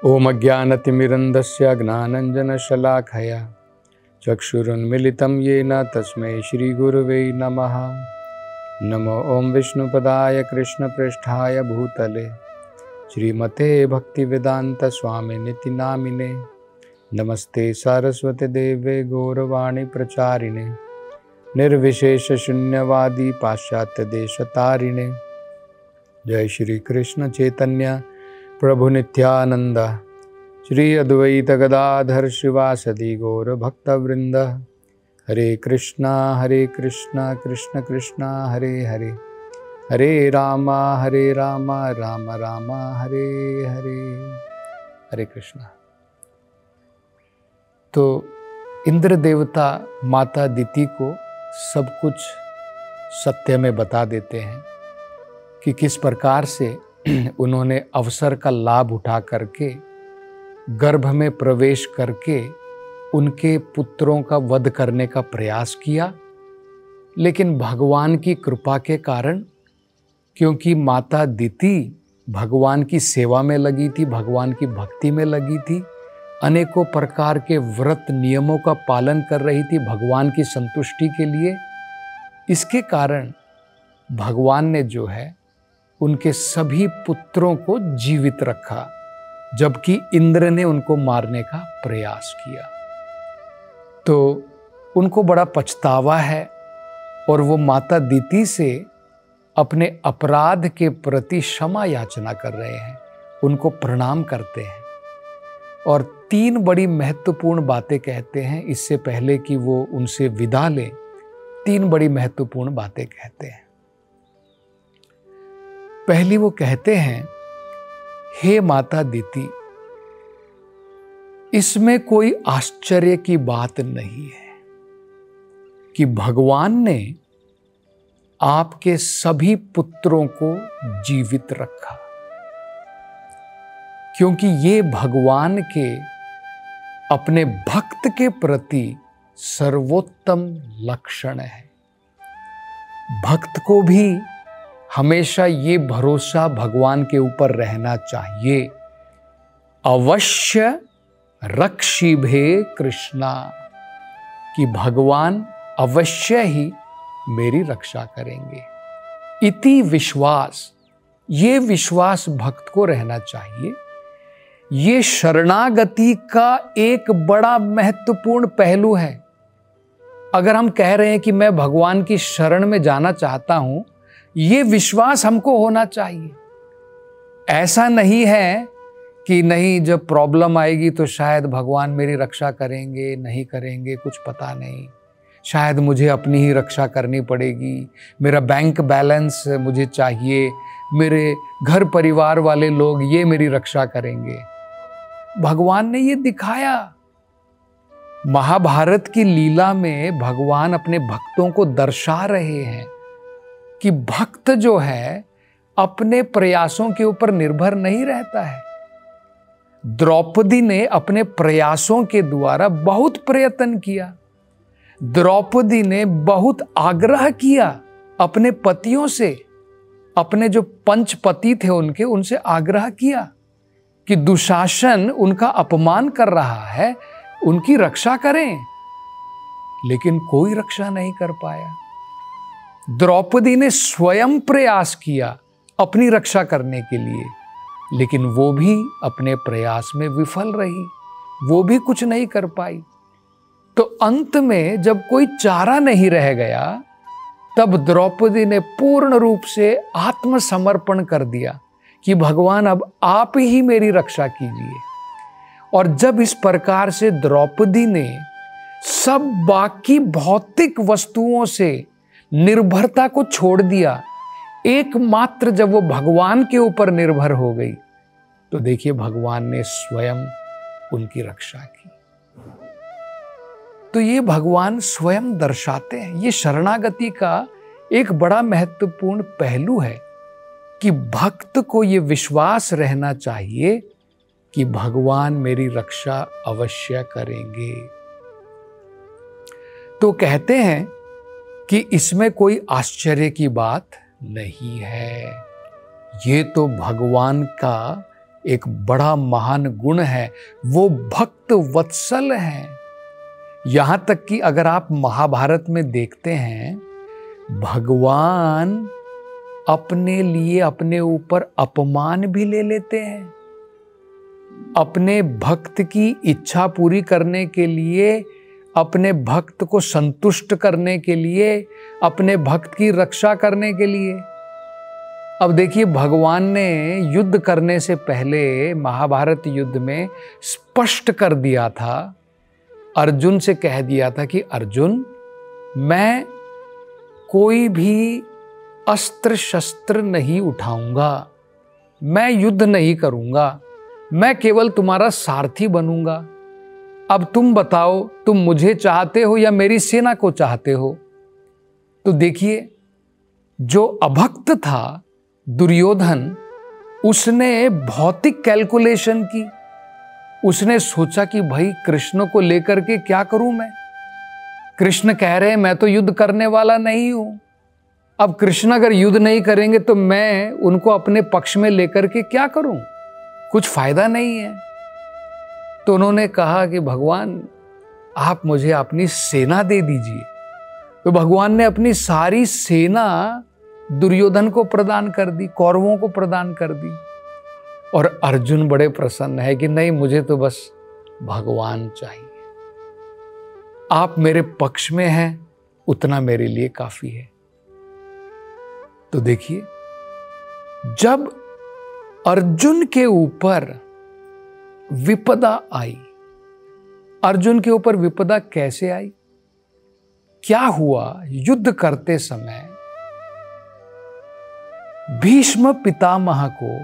ओम अज्ञानतिमिरन्धस्य ज्ञानाञ्जनशलाकया चक्षुरुन्मिलितं येन तस्मै श्रीगुरवे नमः। नमो ओम विष्णुपदाय कृष्णपृष्ठाय भूतले श्रीमते भक्तिवेदांत स्वामिनिति नामिने। नमस्ते सरस्वती देवे गौरवाणी प्रचारिणे निर्विशेष शून्यवादी पाश्चात्य देशतारिणे। जय श्री कृष्ण चैतन्य प्रभु नित्यानंद श्री अद्वैत गदाधर शिवासदि गौर भक्तवृंद। हरे कृष्णा कृष्ण कृष्णा हरे हरे, हरे रामा राम राम हरे हरे। हरे कृष्णा। तो इंद्र देवता माता दिति को सब कुछ सत्य में बता देते हैं कि किस प्रकार से उन्होंने अवसर का लाभ उठा करके गर्भ में प्रवेश करके उनके पुत्रों का वध करने का प्रयास किया। लेकिन भगवान की कृपा के कारण, क्योंकि माता दिति भगवान की सेवा में लगी थी, भगवान की भक्ति में लगी थी, अनेकों प्रकार के व्रत नियमों का पालन कर रही थी भगवान की संतुष्टि के लिए, इसके कारण भगवान ने जो है उनके सभी पुत्रों को जीवित रखा, जबकि इंद्र ने उनको मारने का प्रयास किया। तो उनको बड़ा पछतावा है और वो माता दिति से अपने अपराध के प्रति क्षमा याचना कर रहे हैं, उनको प्रणाम करते हैं और 3 बड़ी महत्वपूर्ण बातें कहते हैं। इससे पहले कि वो उनसे विदा लें, 3 बड़ी महत्वपूर्ण बातें कहते हैं। पहली वो कहते हैं, हे माता दिति, इसमें कोई आश्चर्य की बात नहीं है कि भगवान ने आपके सभी पुत्रों को जीवित रखा, क्योंकि ये भगवान के अपने भक्त के प्रति सर्वोत्तम लक्षण है। भक्त को भी हमेशा ये भरोसा भगवान के ऊपर रहना चाहिए, अवश्य रक्षिभे कृष्णा, कि भगवान अवश्य ही मेरी रक्षा करेंगे। इति विश्वास, ये विश्वास भक्त को रहना चाहिए। ये शरणागति का एक बड़ा महत्वपूर्ण पहलू है। अगर हम कह रहे हैं कि मैं भगवान की शरण में जाना चाहता हूं, ये विश्वास हमको होना चाहिए। ऐसा नहीं है कि नहीं, जब प्रॉब्लम आएगी तो शायद भगवान मेरी रक्षा करेंगे, नहीं करेंगे कुछ पता नहीं, शायद मुझे अपनी ही रक्षा करनी पड़ेगी, मेरा बैंक बैलेंस मुझे चाहिए, मेरे घर परिवार वाले लोग ये मेरी रक्षा करेंगे। भगवान ने ये दिखाया। महाभारत की लीला में भगवान अपने भक्तों को दर्शा रहे हैं कि भक्त जो है अपने प्रयासों के ऊपर निर्भर नहीं रहता है। द्रौपदी ने अपने प्रयासों के द्वारा बहुत प्रयत्न किया। द्रौपदी ने बहुत आग्रह किया अपने पतियों से, अपने जो पंचपति थे उनसे आग्रह किया कि दुशासन उनका अपमान कर रहा है, उनकी रक्षा करें, लेकिन कोई रक्षा नहीं कर पाया। द्रौपदी ने स्वयं प्रयास किया अपनी रक्षा करने के लिए, लेकिन वो भी अपने प्रयास में विफल रही, वो भी कुछ नहीं कर पाई। तो अंत में जब कोई चारा नहीं रह गया, तब द्रौपदी ने पूर्ण रूप से आत्मसमर्पण कर दिया कि भगवान अब आप ही मेरी रक्षा कीजिए। और जब इस प्रकार से द्रौपदी ने सब बाकी भौतिक वस्तुओं से निर्भरता को छोड़ दिया, एकमात्र जब वो भगवान के ऊपर निर्भर हो गई, तो देखिए भगवान ने स्वयं उनकी रक्षा की। तो ये भगवान स्वयं दर्शाते हैं। ये शरणागति का एक बड़ा महत्वपूर्ण पहलू है कि भक्त को ये विश्वास रहना चाहिए कि भगवान मेरी रक्षा अवश्य करेंगे। तो कहते हैं कि इसमें कोई आश्चर्य की बात नहीं है। ये तो भगवान का एक बड़ा महान गुण है, वो भक्त वत्सल है। यहां तक कि अगर आप महाभारत में देखते हैं, भगवान अपने लिए अपने ऊपर अपमान भी ले लेते हैं। अपने भक्त की इच्छा पूरी करने के लिए, अपने भक्त को संतुष्ट करने के लिए, अपने भक्त की रक्षा करने के लिए। अब देखिए, भगवान ने युद्ध करने से पहले महाभारत युद्ध में स्पष्ट कर दिया था, अर्जुन से कह दिया था कि अर्जुन, मैं कोई भी अस्त्र शस्त्र नहीं उठाऊंगा, मैं युद्ध नहीं करूंगा, मैं केवल तुम्हारा सारथी बनूंगा। अब तुम बताओ, तुम मुझे चाहते हो या मेरी सेना को चाहते हो? तो देखिए, जो अभक्त था दुर्योधन, उसने भौतिक कैलकुलेशन की। उसने सोचा कि भाई कृष्ण को लेकर के क्या करूं मैं? कृष्ण कह रहे हैं मैं तो युद्ध करने वाला नहीं हूं। अब कृष्ण अगर युद्ध नहीं करेंगे तो मैं उनको अपने पक्ष में लेकर के क्या करूं? कुछ फायदा नहीं है। तो उन्होंने कहा कि भगवान, आप मुझे अपनी सेना दे दीजिए। तो भगवान ने अपनी सारी सेना दुर्योधन को प्रदान कर दी, कौरवों को प्रदान कर दी। और अर्जुन बड़े प्रसन्न है कि नहीं, मुझे तो बस भगवान चाहिए। आप मेरे पक्ष में हैं, उतना मेरे लिए काफी है। तो देखिए, जब अर्जुन के ऊपर विपदा आई, अर्जुन के ऊपर विपदा कैसे आई? क्या हुआ? युद्ध करते समय भीष्म पितामह को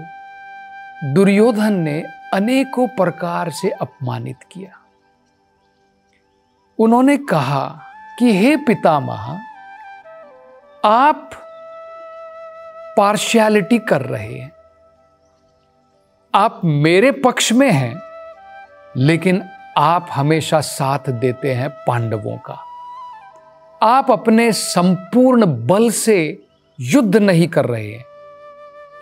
दुर्योधन ने अनेकों प्रकार से अपमानित किया। उन्होंने कहा कि हे पितामह, आप पार्शियलिटी कर रहे हैं, आप मेरे पक्ष में हैं, लेकिन आप हमेशा साथ देते हैं पांडवों का। आप अपने संपूर्ण बल से युद्ध नहीं कर रहे हैं।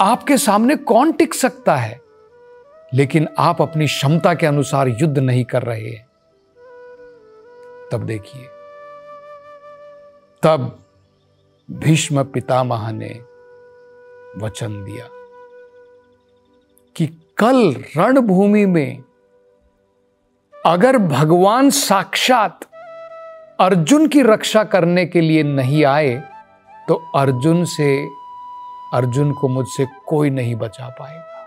आपके सामने कौन टिक सकता है, लेकिन आप अपनी क्षमता के अनुसार युद्ध नहीं कर रहे हैं। तब देखिए, तब भीष्म पितामह ने वचन दिया कि कल रणभूमि में अगर भगवान साक्षात अर्जुन की रक्षा करने के लिए नहीं आए तो अर्जुन को मुझसे कोई नहीं बचा पाएगा।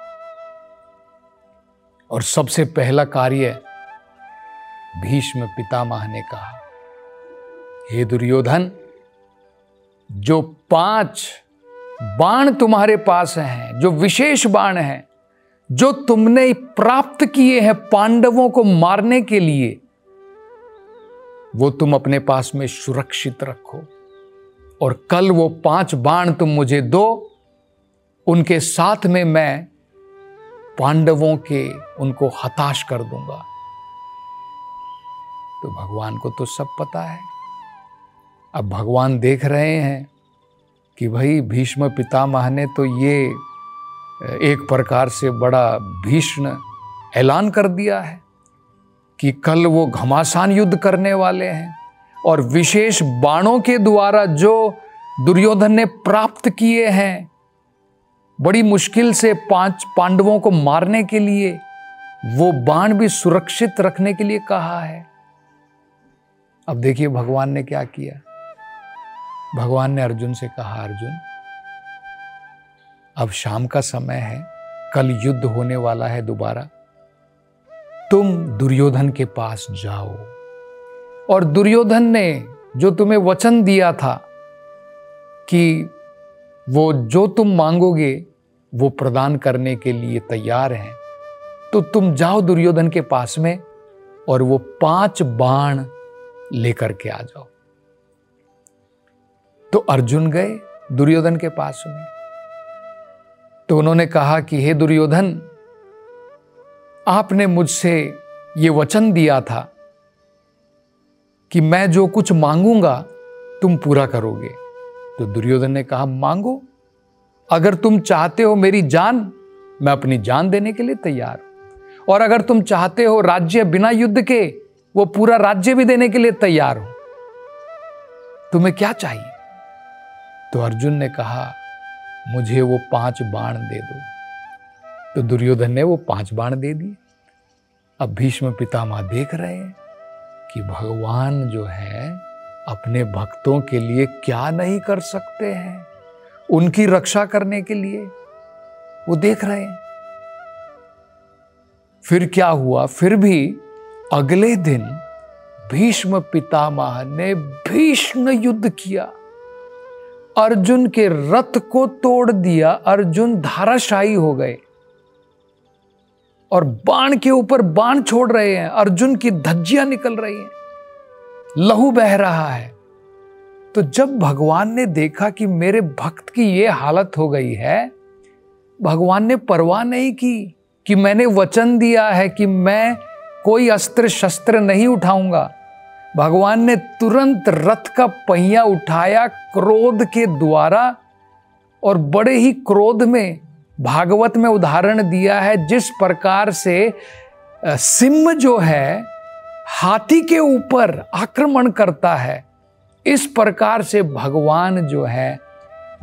और सबसे पहला कार्य भीष्म पितामह ने कहा, हे दुर्योधन, जो 5 बाण तुम्हारे पास हैं, जो विशेष बाण हैं, जो तुमने प्राप्त किए हैं पांडवों को मारने के लिए, वो तुम अपने पास में सुरक्षित रखो। और कल वो 5 बाण तुम मुझे दो, उनके साथ में मैं पांडवों के उनको हताश कर दूंगा। तो भगवान को तो सब पता है। अब भगवान देख रहे हैं कि भाई भीष्म पितामह ने तो ये एक प्रकार से बड़ा भीषण ऐलान कर दिया है कि कल वो घमासान युद्ध करने वाले हैं, और विशेष बाणों के द्वारा जो दुर्योधन ने प्राप्त किए हैं, बड़ी मुश्किल से 5 पांडवों को मारने के लिए, वो बाण भी सुरक्षित रखने के लिए कहा है। अब देखिए भगवान ने क्या किया। भगवान ने अर्जुन से कहा, अर्जुन, अब शाम का समय है, कल युद्ध होने वाला है दोबारा, तुम दुर्योधन के पास जाओ, और दुर्योधन ने जो तुम्हें वचन दिया था कि वो जो तुम मांगोगे वो प्रदान करने के लिए तैयार हैं, तो तुम जाओ दुर्योधन के पास में और वो 5 बाण लेकर के आ जाओ। तो अर्जुन गए दुर्योधन के पास में। तो उन्होंने कहा कि हे दुर्योधन, आपने मुझसे ये वचन दिया था कि मैं जो कुछ मांगूंगा तुम पूरा करोगे। तो दुर्योधन ने कहा, मांगो, अगर तुम चाहते हो मेरी जान, मैं अपनी जान देने के लिए तैयार हूं, और अगर तुम चाहते हो राज्य बिना युद्ध के, वो पूरा राज्य भी देने के लिए तैयार हूं। तुम्हें क्या चाहिए? तो अर्जुन ने कहा, मुझे वो 5 बाण दे दो। तो दुर्योधन ने वो 5 बाण दे दिए। अब भीष्म पितामह देख रहे हैं कि भगवान जो है अपने भक्तों के लिए क्या नहीं कर सकते हैं, उनकी रक्षा करने के लिए वो देख रहे हैं। फिर क्या हुआ? फिर भी अगले दिन भीष्म पितामह ने भीषण युद्ध किया, अर्जुन के रथ को तोड़ दिया, अर्जुन धाराशायी हो गए और बाण के ऊपर बाण छोड़ रहे हैं, अर्जुन की धज्जियां निकल रही हैं, लहू बह रहा है। तो जब भगवान ने देखा कि मेरे भक्त की ये हालत हो गई है, भगवान ने परवाह नहीं की कि मैंने वचन दिया है कि मैं कोई अस्त्र शस्त्र नहीं उठाऊंगा। भगवान ने तुरंत रथ का पहिया उठाया क्रोध के द्वारा, और बड़े ही क्रोध में, भागवत में उदाहरण दिया है जिस प्रकार से सिंह जो है हाथी के ऊपर आक्रमण करता है, इस प्रकार से भगवान जो है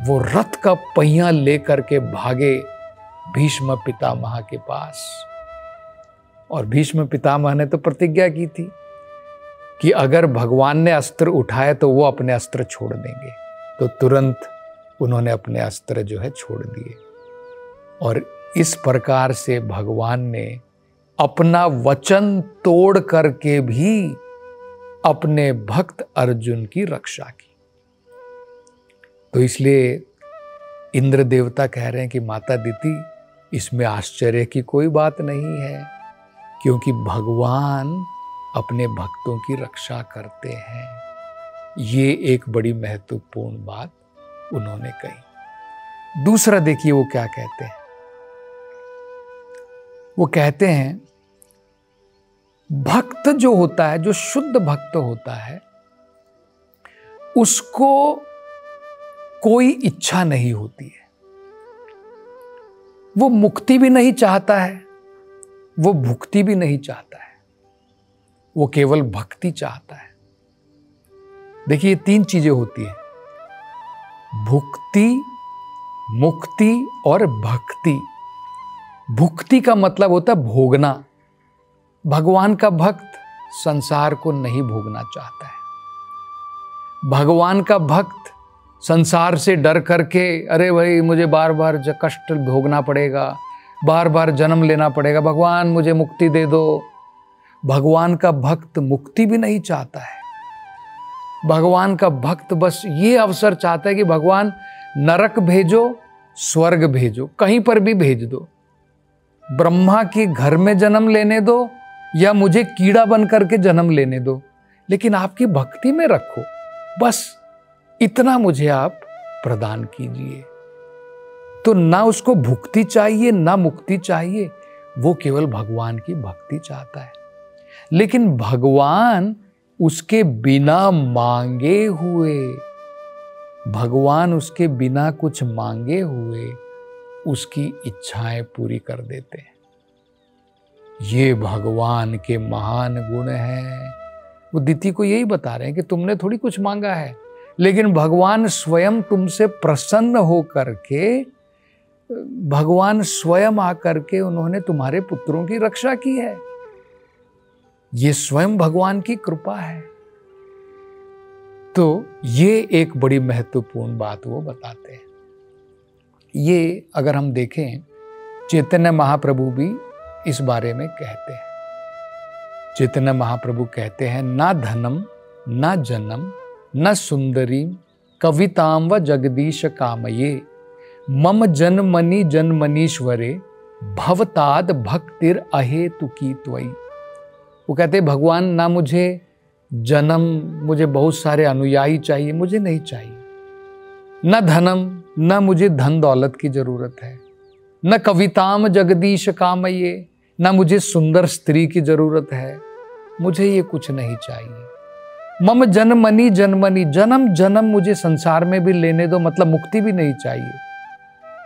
वो रथ का पहिया लेकर के भागे भीष्म पितामह के पास। और भीष्म पितामह ने तो प्रतिज्ञा की थी कि अगर भगवान ने अस्त्र उठाए तो वो अपने अस्त्र छोड़ देंगे। तो तुरंत उन्होंने अपने अस्त्र जो है छोड़ दिए, और इस प्रकार से भगवान ने अपना वचन तोड़ करके भी अपने भक्त अर्जुन की रक्षा की। तो इसलिए इंद्र देवता कह रहे हैं कि माता दीति, इसमें आश्चर्य की कोई बात नहीं है, क्योंकि भगवान अपने भक्तों की रक्षा करते हैं। ये एक बड़ी महत्वपूर्ण बात उन्होंने कही। दूसरा देखिए वो क्या कहते हैं। वो कहते हैं भक्त जो होता है, जो शुद्ध भक्त होता है, उसको कोई इच्छा नहीं होती है। वो मुक्ति भी नहीं चाहता है, वो भुक्ति भी नहीं चाहता है, वो केवल भक्ति चाहता है। देखिए 3 चीजें होती हैं, भुक्ति, मुक्ति और भक्ति। भुक्ति का मतलब होता है भोगना। भगवान का भक्त संसार को नहीं भोगना चाहता है। भगवान का भक्त संसार से डर करके, अरे भाई मुझे बार बार कष्ट भोगना पड़ेगा, बार बार जन्म लेना पड़ेगा, भगवान मुझे मुक्ति दे दो। भगवान का भक्त मुक्ति भी नहीं चाहता है। भगवान का भक्त बस ये अवसर चाहता है कि भगवान नरक भेजो, स्वर्ग भेजो, कहीं पर भी भेज दो, ब्रह्मा के घर में जन्म लेने दो या मुझे कीड़ा बन करके जन्म लेने दो, लेकिन आपकी भक्ति में रखो, बस इतना मुझे आप प्रदान कीजिए। तो ना उसको भुक्ति चाहिए ना मुक्ति चाहिए, वो केवल भगवान की भक्ति चाहता है। लेकिन भगवान उसके बिना मांगे हुए, भगवान उसके बिना कुछ मांगे हुए उसकी इच्छाएं पूरी कर देते हैं। ये भगवान के महान गुण हैं। वो दिति को यही बता रहे हैं कि तुमने थोड़ी कुछ मांगा है, लेकिन भगवान स्वयं तुमसे प्रसन्न हो करके, भगवान स्वयं आकर के उन्होंने तुम्हारे पुत्रों की रक्षा की है। ये स्वयं भगवान की कृपा है। तो ये एक बड़ी महत्वपूर्ण बात वो बताते हैं। ये अगर हम देखें, चैतन्य महाप्रभु भी इस बारे में कहते हैं। चैतन्य महाप्रभु कहते हैं, ना धनम ना जनम न सुंदरी कविताम व जगदीश कामये मम जन्मनि जन्मनीश्वरे भवताद भक्तिर अहेतुकी त्वयि। वो कहते भगवान, ना मुझे जन्म, मुझे बहुत सारे अनुयायी चाहिए, मुझे नहीं चाहिए। न धनम, न मुझे धन दौलत की जरूरत है। न कविताम जगदीश कामये, न मुझे सुंदर स्त्री की जरूरत है। मुझे ये कुछ नहीं चाहिए। मम जन्मनि जन्मनि, जन्म जन्म मुझे संसार में भी लेने दो, मतलब मुक्ति भी नहीं चाहिए।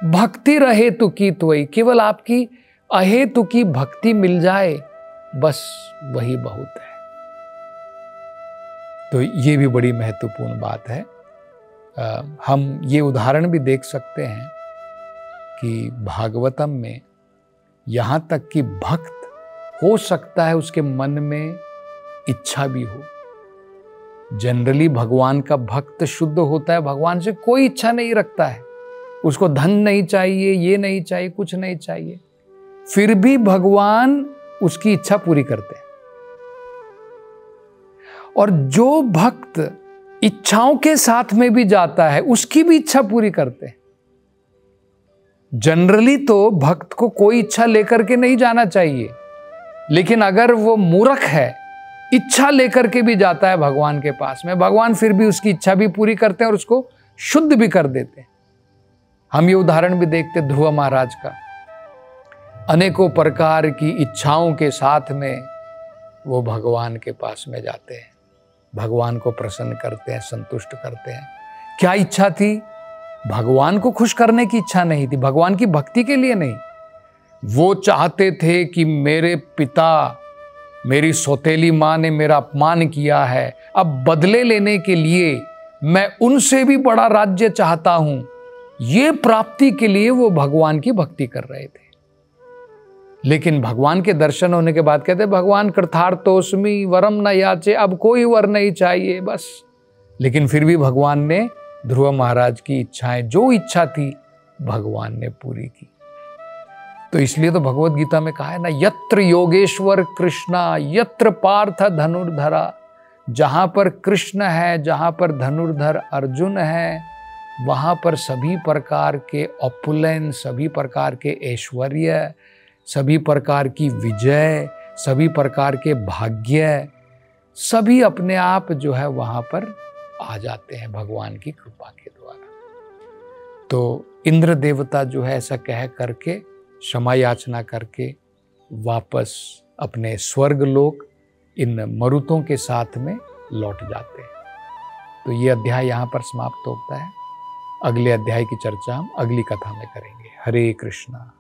भक्ति रहेतु की त्वयि, केवल आपकी अहेतु की भक्ति मिल जाए, बस वही बहुत है। तो ये भी बड़ी महत्वपूर्ण बात है। हम ये उदाहरण भी देख सकते हैं कि भागवतम में यहाँ तक कि भक्त हो सकता है उसके मन में इच्छा भी हो। जनरली भगवान का भक्त शुद्ध होता है, भगवान से कोई इच्छा नहीं रखता है, उसको धन नहीं चाहिए, ये नहीं चाहिए, कुछ नहीं चाहिए, फिर भी भगवान उसकी इच्छा पूरी करते हैं। और जो भक्त इच्छाओं के साथ में भी जाता है, उसकी भी इच्छा पूरी करते हैं। जनरली तो भक्त को कोई इच्छा लेकर के नहीं जाना चाहिए, लेकिन अगर वो मूर्ख है, इच्छा लेकर के भी जाता है भगवान के पास में, भगवान फिर भी उसकी इच्छा भी पूरी करते हैं और उसको शुद्ध भी कर देते हैं। हम ये उदाहरण भी देखते ध्रुव महाराज का। अनेकों प्रकार की इच्छाओं के साथ में वो भगवान के पास में जाते हैं, भगवान को प्रसन्न करते हैं, संतुष्ट करते हैं। क्या इच्छा थी? भगवान को खुश करने की इच्छा नहीं थी, भगवान की भक्ति के लिए नहीं। वो चाहते थे कि मेरे पिता, मेरी सौतेली माँ ने मेरा अपमान किया है, अब बदले लेने के लिए मैं उनसे भी बड़ा राज्य चाहता हूं। ये प्राप्ति के लिए वो भगवान की भक्ति कर रहे थे। लेकिन भगवान के दर्शन होने के बाद कहते भगवान कृतार्थोस्मि वरम न याचे, अब कोई वर नहीं चाहिए बस। लेकिन फिर भी भगवान ने ध्रुव महाराज की इच्छाएं, जो इच्छा थी भगवान ने पूरी की। तो इसलिए तो भगवत गीता में कहा है ना, यत्र योगेश्वर कृष्णा यत्र पार्थ धनुर्धरा। जहां पर कृष्ण है, जहां पर धनुर्धर अर्जुन है, वहां पर सभी प्रकार के ऑपुलेंस, सभी प्रकार के ऐश्वर्य, सभी प्रकार की विजय, सभी प्रकार के भाग्य, सभी अपने आप जो है वहां पर आ जाते हैं भगवान की कृपा के द्वारा। तो इंद्र देवता जो है ऐसा कह करके, क्षमा याचना करके वापस अपने स्वर्ग लोक इन मरुतों के साथ में लौट जाते हैं। तो ये अध्याय यहाँ पर समाप्त होता है। अगले अध्याय की चर्चा हम अगली कथा में करेंगे। हरे कृष्णा।